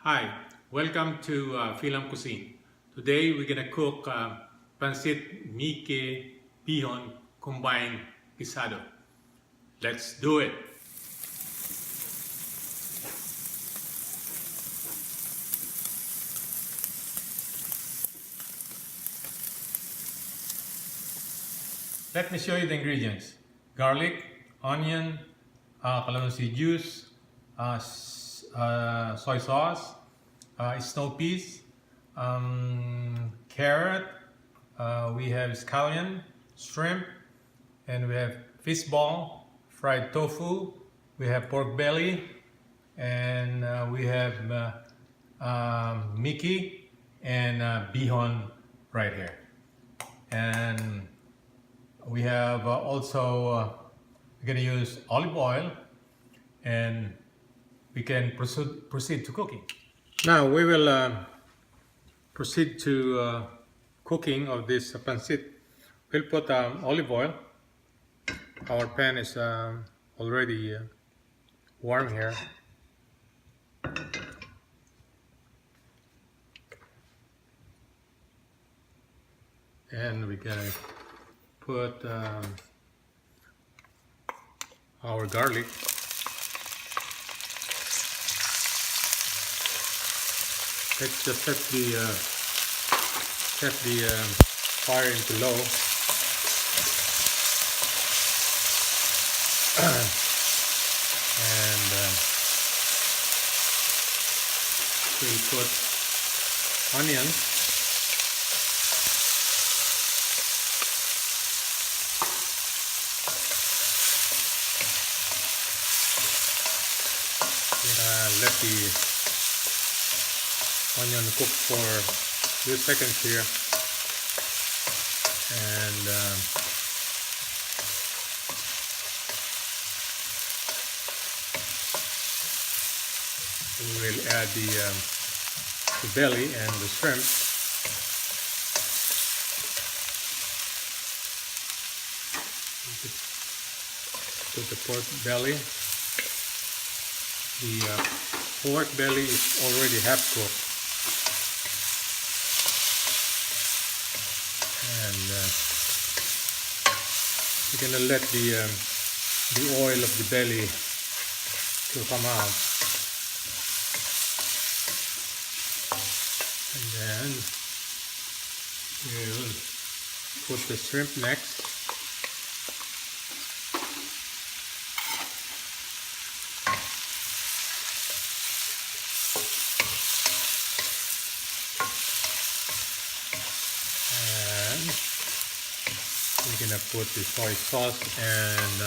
Hi, welcome to FILAM Cuisine. Today we're gonna cook Pancit Mike Bihon Combined Guisado. Let's do it! Let me show you the ingredients. Garlic, onion, calamansi juice, soy sauce, snow peas, carrot, we have scallion, shrimp, and we have fish ball, fried tofu, we have pork belly, and we have Mickey and Bihon right here. And we have also, we're going to use olive oil, and we can proceed to cooking. Now we will proceed to cooking of this pancit. We'll put olive oil. Our pan is already warm here. And we're gonna put our garlic. Let's just set the fire into low. And we'll put onions. Let the onion cook for a few seconds here, and we will add the belly and the shrimp. Put the pork belly. The pork belly is already half cooked, and we're gonna let the oil of the belly to come out, and then we'll put the shrimp next. We're gonna put the soy sauce and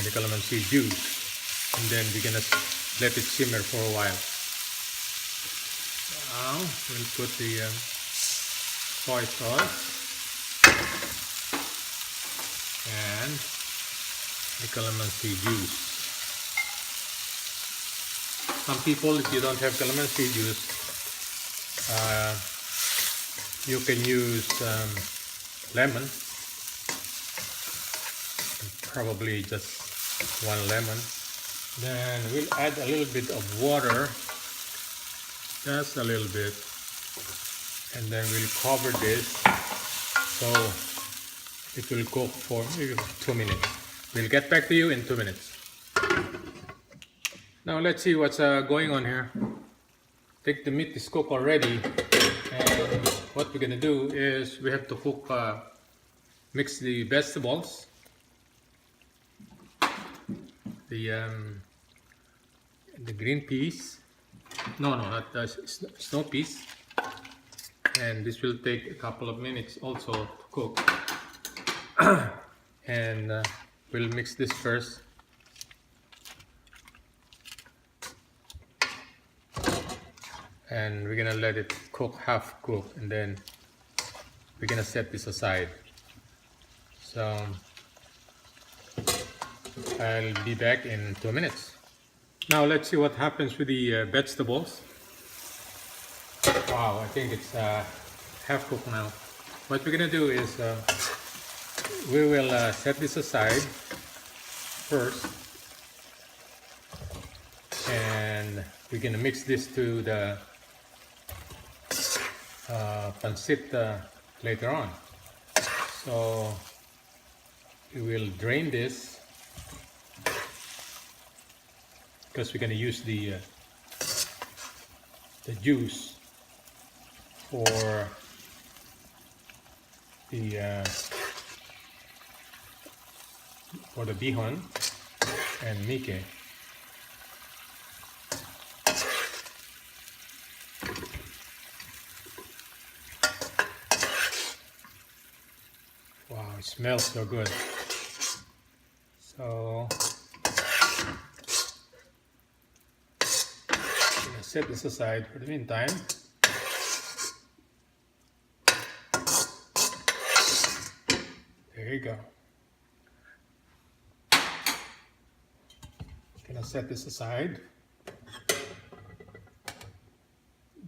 the calamansi juice, and then we're gonna let it simmer for a while. Now we'll put the soy sauce and the calamansi juice. Some people, if you don't have calamansi juice, you can use lemon, probably just one lemon. Then we'll add a little bit of water, just a little bit, and then we'll cover this so it will cook for maybe 2 minutes. We'll get back to you in 2 minutes. Now let's see what's going on here. I think the meat is cooked already, and what we're gonna do is we have to cook, mix the vegetables, the green peas, not snow peas, and this will take a couple of minutes also to cook. And we'll mix this first. And we're gonna let it cook, half cook, and then we're gonna set this aside. So I'll be back in 2 minutes. Now let's see what happens with the vegetables. Wow, I think it's half cooked now. What we're gonna do is we will set this aside first. and we're gonna mix this to the pancit later on. So we will drain this because we're gonna use the juice for the bihon and Mickey. Wow, it smells so good. So I'm gonna set this aside for the meantime. There you go. Gonna set this aside.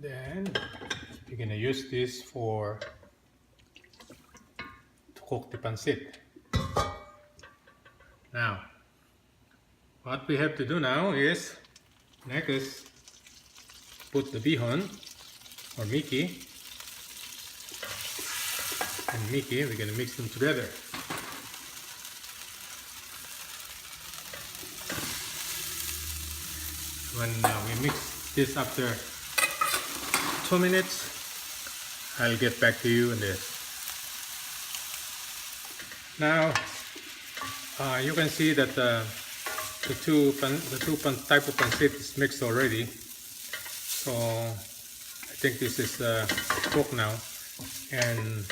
Then you're gonna use this to cook the pancit. Now, what we have to do now is next put the bihon or Mickey and Mickey. We're gonna mix them together. When we mix this after 2 minutes, I'll get back to you on this. Now, you can see that the two type of pancit is mixed already. So I think this is cooked now, and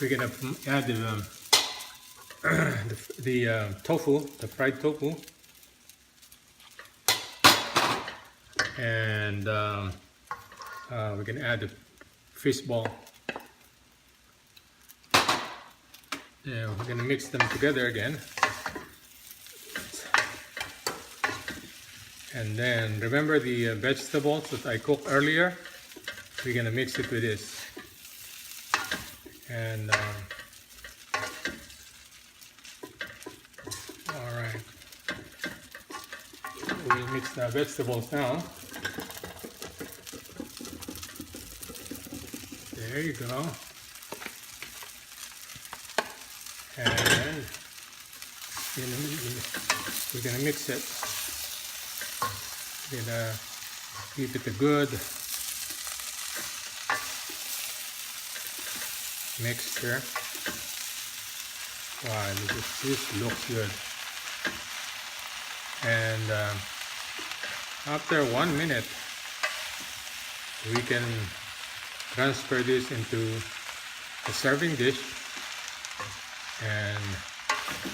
we're gonna add the tofu, the fried tofu, and we're gonna add the fish ball. Yeah, we're gonna mix them together again. And then remember the vegetables that I cooked earlier? We're gonna mix it with this. And all right, we'll mix the vegetables now. There you go. And we're gonna mix it. We're gonna give it a good mixture. Wow, this looks good. And after 1 minute, we can transfer this into a serving dish, and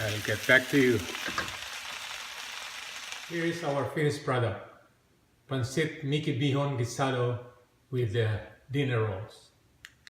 I'll get back to you. Here is our finished product. Pancit Mickey Bihon Guisado with the dinner rolls.